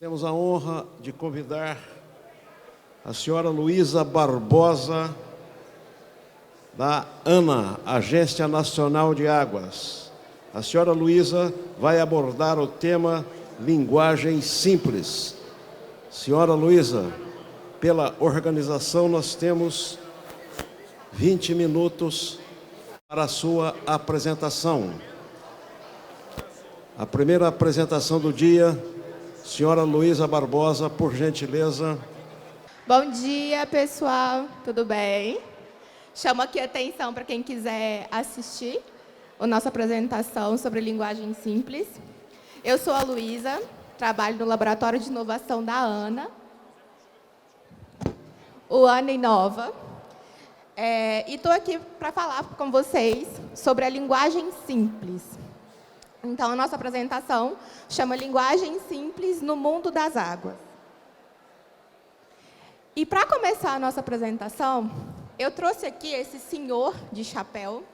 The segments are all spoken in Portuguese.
Temos a honra de convidar a senhora Luísa Barbosa, da ANA, Agência Nacional de Águas. A senhora Luísa vai abordar o tema linguagem simples. Senhora Luísa, pela organização, nós temos 20 minutos para a sua apresentação. A primeira apresentação do dia, senhora Luísa Barbosa, por gentileza. Bom dia, pessoal. Tudo bem? Chamo aqui a atenção para quem quiser assistir a nossa apresentação sobre linguagem simples. Eu sou a Luísa, trabalho no Laboratório de Inovação da ANA, o ANA Inova, e estou aqui para falar com vocês sobre a linguagem simples. Então, a nossa apresentação chama Linguagem Simples no Mundo das Águas. E, para começar a nossa apresentação, eu trouxe aqui esse senhor de chapéu,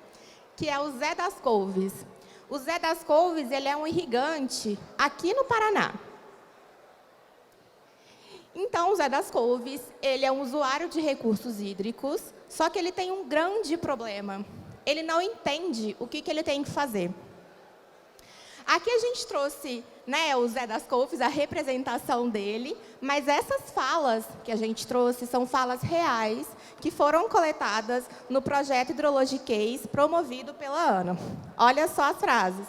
que é o Zé das Couves. O Zé das Couves, ele é um irrigante aqui no Paraná. Então, o Zé das Couves, ele é um usuário de recursos hídricos, só que ele tem um grande problema. Ele não entende o que ele tem que fazer. Aqui a gente trouxe, o Zé das Couves, a representação dele, mas essas falas que a gente trouxe são falas reais que foram coletadas no projeto Hidrologiquez, promovido pela ANA. Olha só as frases.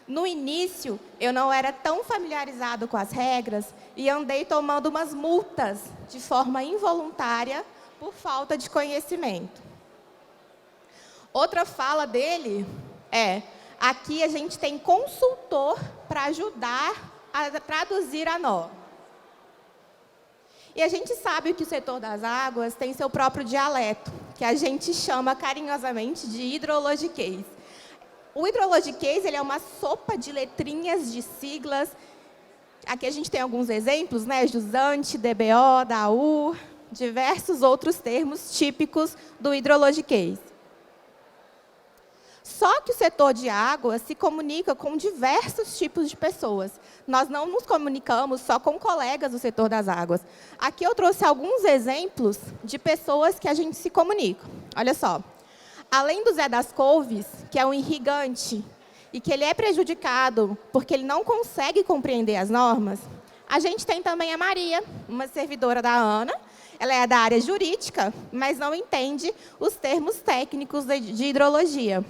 No início, eu não era tão familiarizado com as regras e andei tomando umas multas de forma involuntária por falta de conhecimento. Outra fala dele é: aqui a gente tem consultor para ajudar a traduzir a norma. E a gente sabe que o setor das águas tem seu próprio dialeto, que a gente chama carinhosamente de hidrologiquez. O hidrologiquez, ele é uma sopa de letrinhas, de siglas. Aqui a gente tem alguns exemplos, Jusante, DBO, DAU, diversos outros termos típicos do hidrologiquez. Só que o setor de água se comunica com diversos tipos de pessoas. Nós não nos comunicamos só com colegas do setor das águas. Aqui eu trouxe alguns exemplos de pessoas que a gente se comunica. Olha só. Além do Zé das Couves, que é um irrigante, e que ele é prejudicado porque ele não consegue compreender as normas, a gente tem também a Maria, uma servidora da ANA. Ela é da área jurídica, mas não entende os termos técnicos de hidrologia.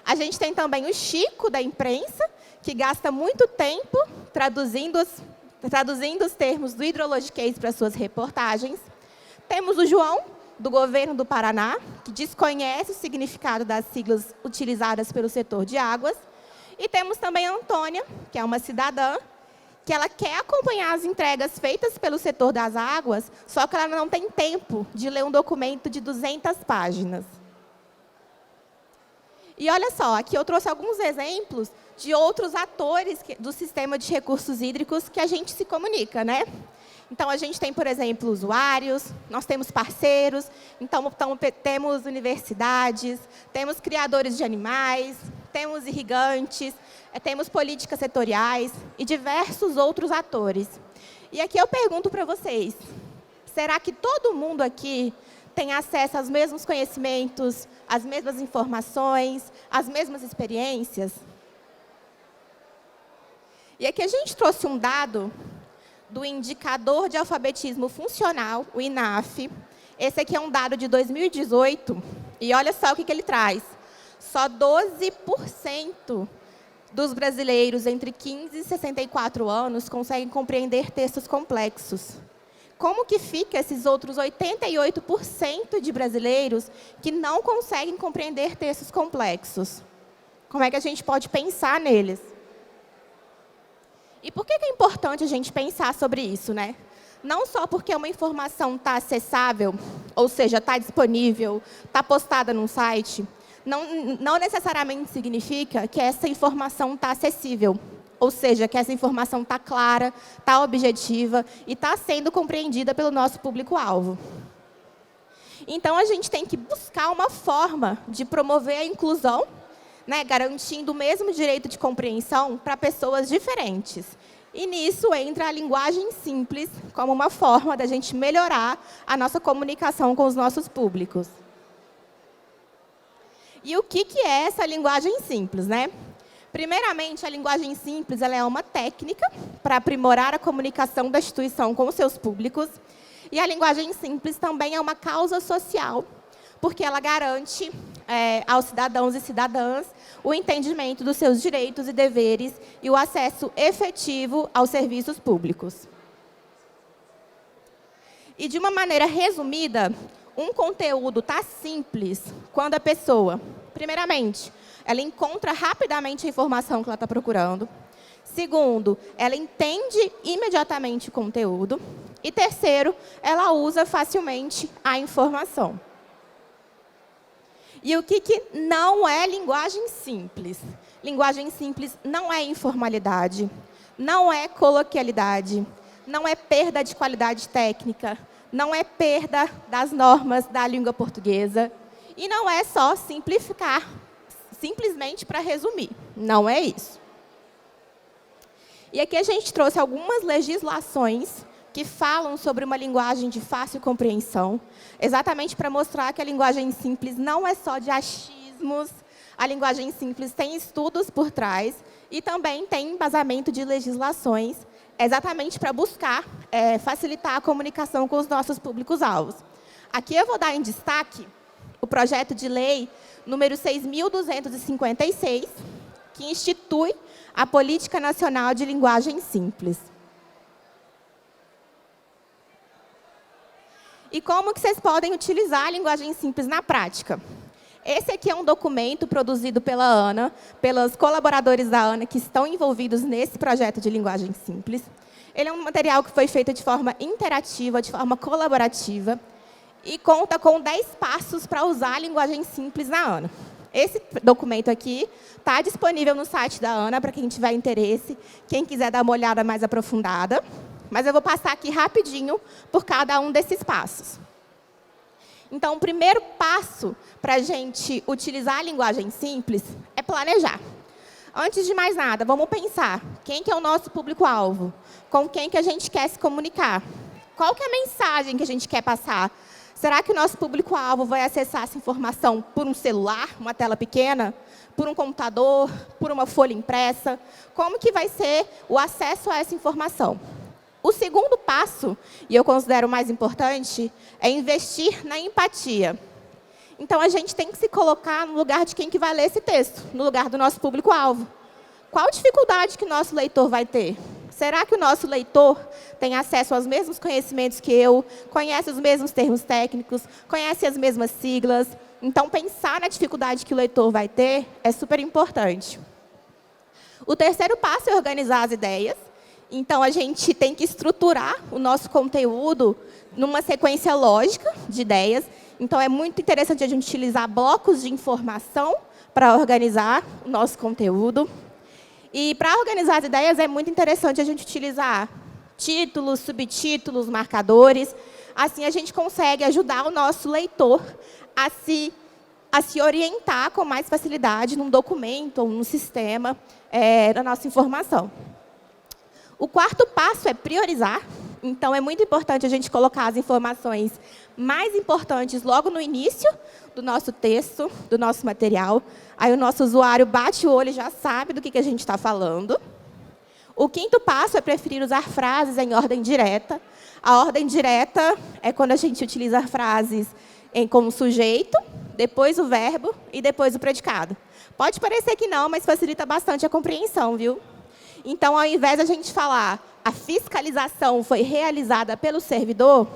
A gente tem também o Chico, da imprensa, que gasta muito tempo traduzindo os termos do hidrologiquez para suas reportagens. Temos o João, do governo do Paraná, que desconhece o significado das siglas utilizadas pelo setor de águas. E temos também a Antônia, que é uma cidadã, que ela quer acompanhar as entregas feitas pelo setor das águas, só que ela não tem tempo de ler um documento de 200 páginas. E olha só, aqui eu trouxe alguns exemplos de outros atores do sistema de recursos hídricos que a gente se comunica, Então, a gente tem, por exemplo, usuários, nós temos parceiros, então temos universidades, temos criadores de animais, temos irrigantes, temos políticas setoriais e diversos outros atores. E aqui eu pergunto para vocês, será que todo mundo aqui tem acesso aos mesmos conhecimentos, às mesmas informações, às mesmas experiências? E aqui a gente trouxe um dado do Indicador de Alfabetismo Funcional, o INAF. Esse aqui é um dado de 2018, e olha só o que ele traz. Só 12% dos brasileiros entre 15 e 64 anos conseguem compreender textos complexos. Como que fica esses outros 88% de brasileiros que não conseguem compreender textos complexos? Como é que a gente pode pensar neles? E por que é importante a gente pensar sobre isso, Não só porque uma informação está acessável, ou seja, está disponível, está postada num site, não necessariamente significa que essa informação está acessível, ou seja, que essa informação está clara, está objetiva e está sendo compreendida pelo nosso público-alvo. Então, a gente tem que buscar uma forma de promover a inclusão, garantindo o mesmo direito de compreensão para pessoas diferentes. E nisso entra a linguagem simples como uma forma da gente melhorar a nossa comunicação com os nossos públicos. E o que é essa linguagem simples, né? Primeiramente, a linguagem simples ela é uma técnica para aprimorar a comunicação da instituição com os seus públicos. E a linguagem simples também é uma causa social, porque ela garante aos cidadãos e cidadãs o entendimento dos seus direitos e deveres e o acesso efetivo aos serviços públicos. E, de uma maneira resumida, um conteúdo está simples quando a pessoa, primeiramente, ela encontra rapidamente a informação que ela está procurando. Segundo, ela entende imediatamente o conteúdo. E terceiro, ela usa facilmente a informação. E o que não é linguagem simples? Linguagem simples não é informalidade, não é coloquialidade, não é perda de qualidade técnica, não é perda das normas da língua portuguesa e não é só simplificar, simplesmente para resumir. Não é isso. E aqui a gente trouxe algumas legislações que falam sobre uma linguagem de fácil compreensão, exatamente para mostrar que a linguagem simples não é só de achismos, a linguagem simples tem estudos por trás e também tem embasamento de legislações, exatamente para buscar facilitar a comunicação com os nossos públicos-alvos. Aqui eu vou dar em destaque o projeto de lei número 6.256, que institui a Política Nacional de Linguagem Simples. E como que vocês podem utilizar a linguagem simples na prática? Esse aqui é um documento produzido pela ANA, pelos colaboradores da ANA que estão envolvidos nesse projeto de linguagem simples. Ele é um material que foi feito de forma interativa, de forma colaborativa, e conta com 10 passos para usar a linguagem simples na ANA. Esse documento aqui está disponível no site da ANA, para quem tiver interesse, quem quiser dar uma olhada mais aprofundada. Mas eu vou passar aqui rapidinho por cada um desses passos. Então, o primeiro passo para a gente utilizar a linguagem simples é planejar. Antes de mais nada, vamos pensar quem que é o nosso público-alvo, com quem que a gente quer se comunicar, qual que é a mensagem que a gente quer passar. Será que o nosso público-alvo vai acessar essa informação por um celular, uma tela pequena, por um computador, por uma folha impressa? Como que vai ser o acesso a essa informação? O segundo passo, e eu considero o mais importante, é investir na empatia. Então, a gente tem que se colocar no lugar de quem que vai ler esse texto, no lugar do nosso público-alvo. Qual dificuldade que o nosso leitor vai ter? Será que o nosso leitor tem acesso aos mesmos conhecimentos que eu, conhece os mesmos termos técnicos, conhece as mesmas siglas? Então, pensar na dificuldade que o leitor vai ter é super importante. O terceiro passo é organizar as ideias. Então, a gente tem que estruturar o nosso conteúdo numa sequência lógica de ideias. Então, é muito interessante a gente utilizar blocos de informação para organizar o nosso conteúdo. E, para organizar as ideias, é muito interessante a gente utilizar títulos, subtítulos, marcadores. Assim, a gente consegue ajudar o nosso leitor a se orientar com mais facilidade num documento ou num sistema da nossa informação. O quarto passo é priorizar. Então, é muito importante a gente colocar as informações mais importantes logo no início do nosso texto, do nosso material. Aí o nosso usuário bate o olho e já sabe do que a gente está falando. O quinto passo é preferir usar frases em ordem direta. A ordem direta é quando a gente utiliza frases como sujeito, depois o verbo e depois o predicado. Pode parecer que não, mas facilita bastante a compreensão, viu? Então, ao invés de a gente falar a fiscalização foi realizada pelo servidor,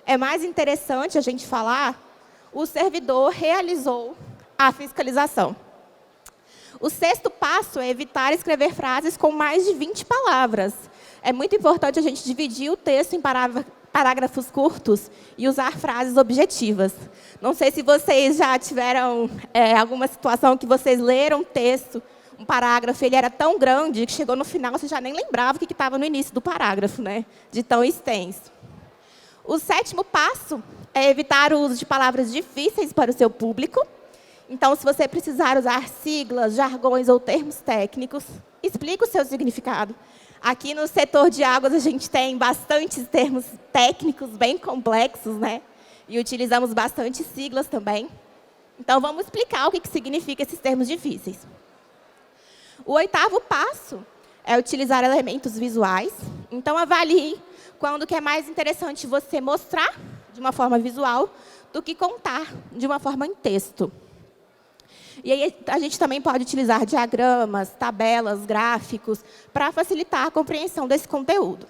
é mais interessante a gente falar o servidor realizou a fiscalização. O sexto passo é evitar escrever frases com mais de 20 palavras. É muito importante a gente dividir o texto em parágrafos curtos e usar frases objetivas. Não sei se vocês já tiveram alguma situação que vocês leram um texto, um parágrafo, ele era tão grande que chegou no final, você já nem lembrava o que estava no início do parágrafo, né? De tão extenso. O sétimo passo é evitar o uso de palavras difíceis para o seu público. Então, se você precisar usar siglas, jargões ou termos técnicos, explique o seu significado. Aqui no setor de águas, a gente tem bastantes termos técnicos bem complexos, né? E utilizamos bastante siglas também. Então, vamos explicar o que significa esses termos difíceis. O 8º passo é utilizar elementos visuais. Então, avalie quando que é mais interessante você mostrar de uma forma visual do que contar de uma forma em texto. E aí, a gente também pode utilizar diagramas, tabelas, gráficos, para facilitar a compreensão desse conteúdo.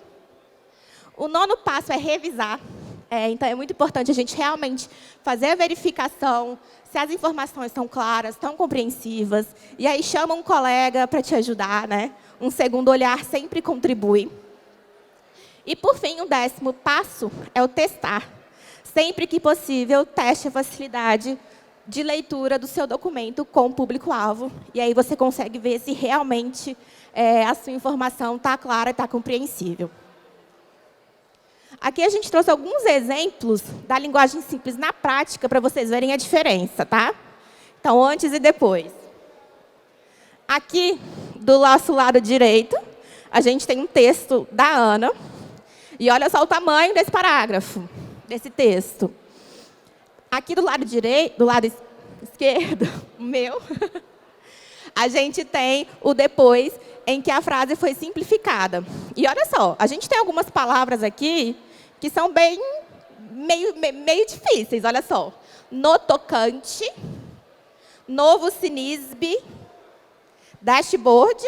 O 9º passo é revisar. Então, é muito importante a gente realmente fazer a verificação, se as informações estão claras, estão compreensivas. E aí, chama um colega para te ajudar, né? Um segundo olhar sempre contribui. E, por fim, o 10º passo é o testar. Sempre que possível, teste a facilidade de leitura do seu documento com o público-alvo. E aí você consegue ver se realmente a sua informação está clara e está compreensível. Aqui a gente trouxe alguns exemplos da linguagem simples na prática para vocês verem a diferença, tá? Então, antes e depois. Aqui, do nosso lado direito, a gente tem um texto da Ana. E olha só o tamanho desse parágrafo, desse texto. Aqui do lado direito, do lado esquerdo, o meu, a gente tem o depois, em que a frase foi simplificada. E olha só, a gente tem algumas palavras aqui que são bem, meio difíceis, olha só. No tocante, novo CINISB, dashboard,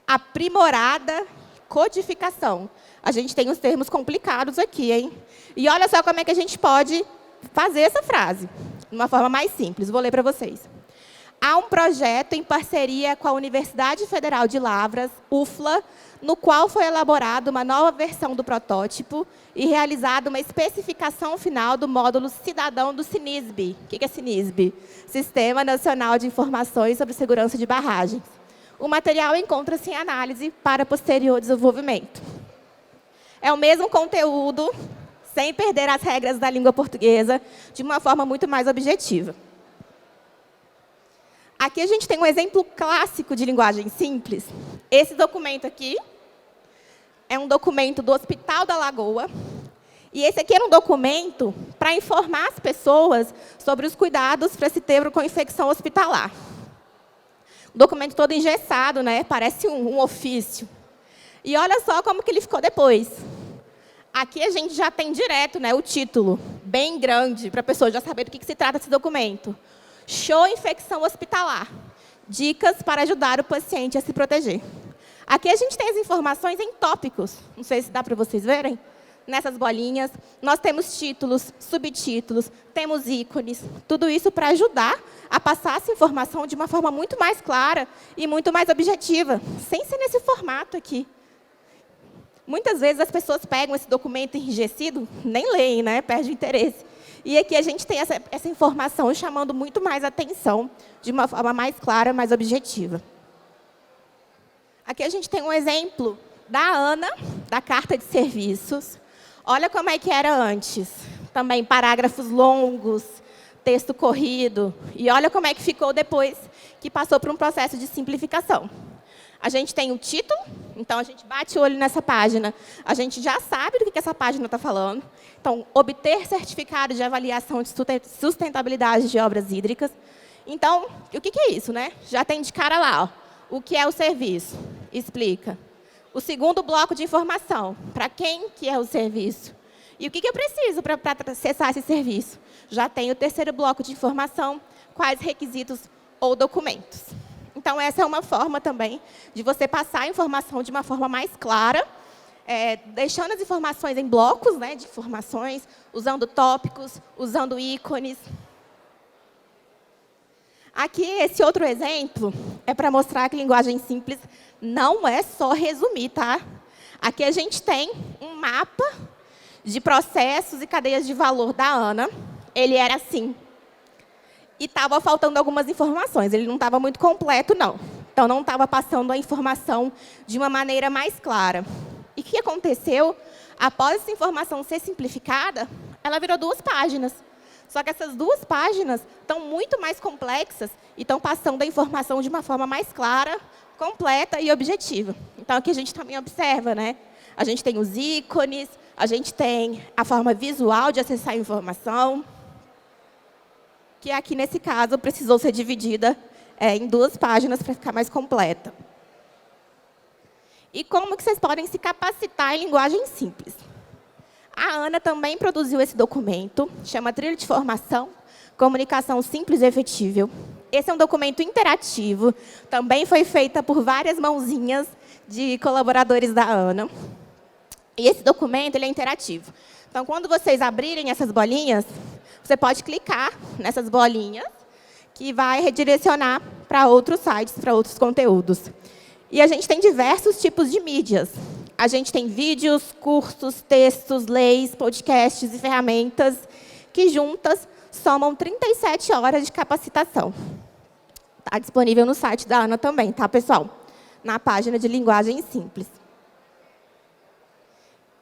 aprimorada, codificação. A gente tem os termos complicados aqui, hein? E olha só como é que a gente pode fazer essa frase, de uma forma mais simples. Vou ler para vocês. Há um projeto em parceria com a Universidade Federal de Lavras, UFLA, no qual foi elaborada uma nova versão do protótipo e realizada uma especificação final do módulo cidadão do CINISB. O que é CINISB? Sistema Nacional de Informações sobre Segurança de Barragens. O material encontra-se em análise para posterior desenvolvimento. É o mesmo conteúdo, sem perder as regras da língua portuguesa, de uma forma muito mais objetiva. Aqui a gente tem um exemplo clássico de linguagem simples. Esse documento aqui é um documento do Hospital da Lagoa. E esse aqui era um documento para informar as pessoas sobre os cuidados para se ter com infecção hospitalar. O documento todo engessado, né? Parece um ofício. E olha só como que ele ficou depois. Aqui a gente já tem direto, né, o título, bem grande, para a pessoa já saber do que se trata esse documento. Show infecção hospitalar. Dicas para ajudar o paciente a se proteger. Aqui a gente tem as informações em tópicos. Não sei se dá para vocês verem. Nessas bolinhas, nós temos títulos, subtítulos, temos ícones. Tudo isso para ajudar a passar essa informação de uma forma muito mais clara e muito mais objetiva, sem ser nesse formato aqui. Muitas vezes as pessoas pegam esse documento enrijecido, nem leem, né? Perde o interesse. E aqui a gente tem essa informação chamando muito mais atenção, de uma forma mais clara, mais objetiva. Aqui a gente tem um exemplo da Ana, da carta de serviços. Olha como é que era antes. Também parágrafos longos, texto corrido. E olha como é que ficou depois que passou por um processo de simplificação. A gente tem o título, então a gente bate o olho nessa página, a gente já sabe do que essa página está falando. Então, obter certificado de avaliação de sustentabilidade de obras hídricas. Então, o que é isso, né? Já tem de cara lá, ó, o que é o serviço, explica. O segundo bloco de informação, para quem que é o serviço? E o que eu preciso para acessar esse serviço? Já tem o terceiro bloco de informação, quais requisitos ou documentos. Então, essa é uma forma também de você passar a informação de uma forma mais clara, deixando as informações em blocos, né, de informações, usando tópicos, usando ícones. Aqui, esse outro exemplo é para mostrar que linguagem simples não é só resumir, tá? Aqui a gente tem um mapa de processos e cadeias de valor da Ana. Ele era assim. E estava faltando algumas informações. Ele não estava muito completo, não. Então, não estava passando a informação de uma maneira mais clara. E o que aconteceu? Após essa informação ser simplificada, ela virou 2 páginas. Só que essas 2 páginas estão muito mais complexas e estão passando a informação de uma forma mais clara, completa e objetiva. Então, aqui a gente também observa, né? A gente tem os ícones, a gente tem a forma visual de acessar a informação, que aqui, nesse caso, precisou ser dividida em 2 páginas para ficar mais completa. E como que vocês podem se capacitar em linguagem simples? A Ana também produziu esse documento, chama Trilha de Formação, Comunicação Simples e Efetível. Esse é um documento interativo, também foi feita por várias mãozinhas de colaboradores da Ana. E esse documento ele é interativo. Então, quando vocês abrirem essas bolinhas, você pode clicar nessas bolinhas, que vai redirecionar para outros sites, para outros conteúdos. E a gente tem diversos tipos de mídias. A gente tem vídeos, cursos, textos, leis, podcasts e ferramentas que, juntas, somam 37 horas de capacitação. Está disponível no site da Ana também, tá, pessoal? Na página de linguagem simples.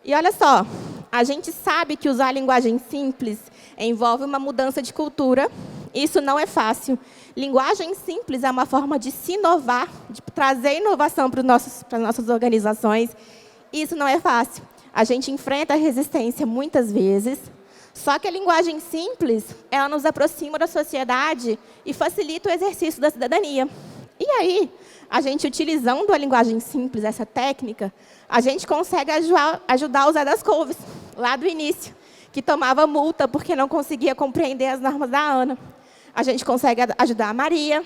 E olha só, a gente sabe que usar a linguagem simples envolve uma mudança de cultura. Isso não é fácil. Linguagem simples é uma forma de se inovar, de trazer inovação para as nossas organizações. Isso não é fácil. A gente enfrenta a resistência muitas vezes. Só que a linguagem simples, ela nos aproxima da sociedade e facilita o exercício da cidadania. E aí, a gente utilizando a linguagem simples, essa técnica, a gente consegue ajudar o Zé das Couves, lá do início, que tomava multa porque não conseguia compreender as normas da Ana. A gente consegue ajudar a Maria,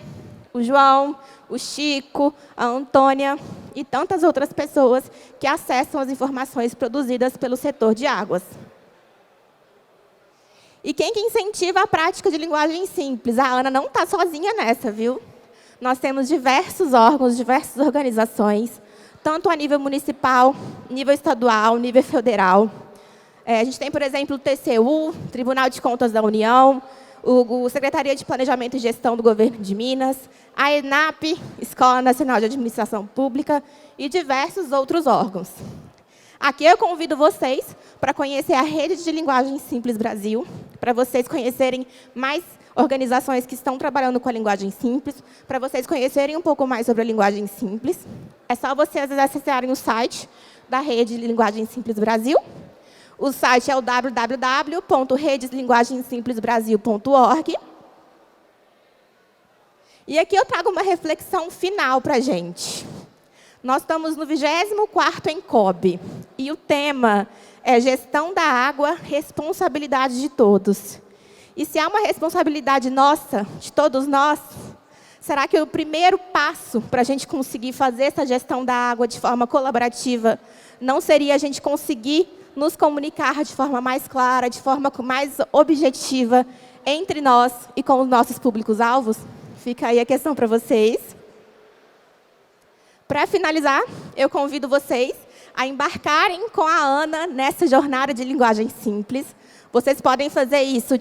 o João, o Chico, a Antônia e tantas outras pessoas que acessam as informações produzidas pelo setor de águas. E quem que incentiva a prática de linguagem simples? A Ana não está sozinha nessa, viu? Nós temos diversos órgãos, diversas organizações, tanto a nível municipal, nível estadual, nível federal. A gente tem, por exemplo, o TCU, Tribunal de Contas da União, o Secretaria de Planejamento e Gestão do Governo de Minas, a ENAP, Escola Nacional de Administração Pública, e diversos outros órgãos. Aqui eu convido vocês para conhecer a Rede de Linguagem Simples Brasil, para vocês conhecerem mais organizações que estão trabalhando com a linguagem simples, para vocês conhecerem um pouco mais sobre a linguagem simples. É só vocês acessarem o site da Rede de Linguagem Simples Brasil. O site é o www.redeslinguagemsimplesbrasil.org. E aqui eu trago uma reflexão final para a gente. Nós estamos no 24º ENCOB, e o tema é Gestão da Água, Responsabilidade de Todos. E se há uma responsabilidade nossa, de todos nós, será que o primeiro passo para a gente conseguir fazer essa gestão da água de forma colaborativa não seria a gente conseguir nos comunicar de forma mais clara, de forma mais objetiva entre nós e com os nossos públicos-alvos? Fica aí a questão para vocês. Para finalizar, eu convido vocês a embarcarem com a Ana nessa jornada de linguagem simples. Vocês podem fazer isso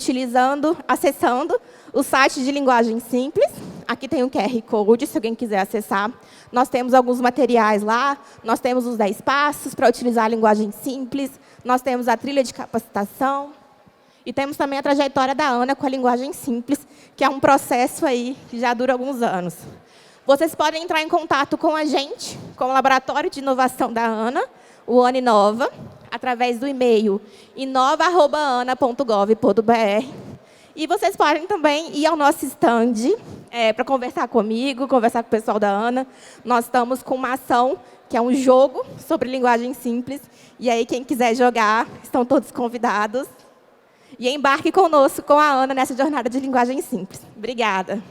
acessando o site de Linguagem Simples. Aqui tem um QR Code, se alguém quiser acessar. Nós temos alguns materiais lá, nós temos os 10 passos para utilizar a linguagem simples, nós temos a trilha de capacitação e temos também a trajetória da Ana com a linguagem simples, que é um processo aí que já dura alguns anos. Vocês podem entrar em contato com a gente, com o Laboratório de Inovação da Ana, o Ana Inova, através do e-mail inova@ana.gov.br. E vocês podem também ir ao nosso stand para conversar comigo, conversar com o pessoal da Ana. Nós estamos com uma ação, que é um jogo sobre linguagem simples. E aí, quem quiser jogar, estão todos convidados. E embarque conosco, com a Ana, nessa jornada de linguagem simples. Obrigada.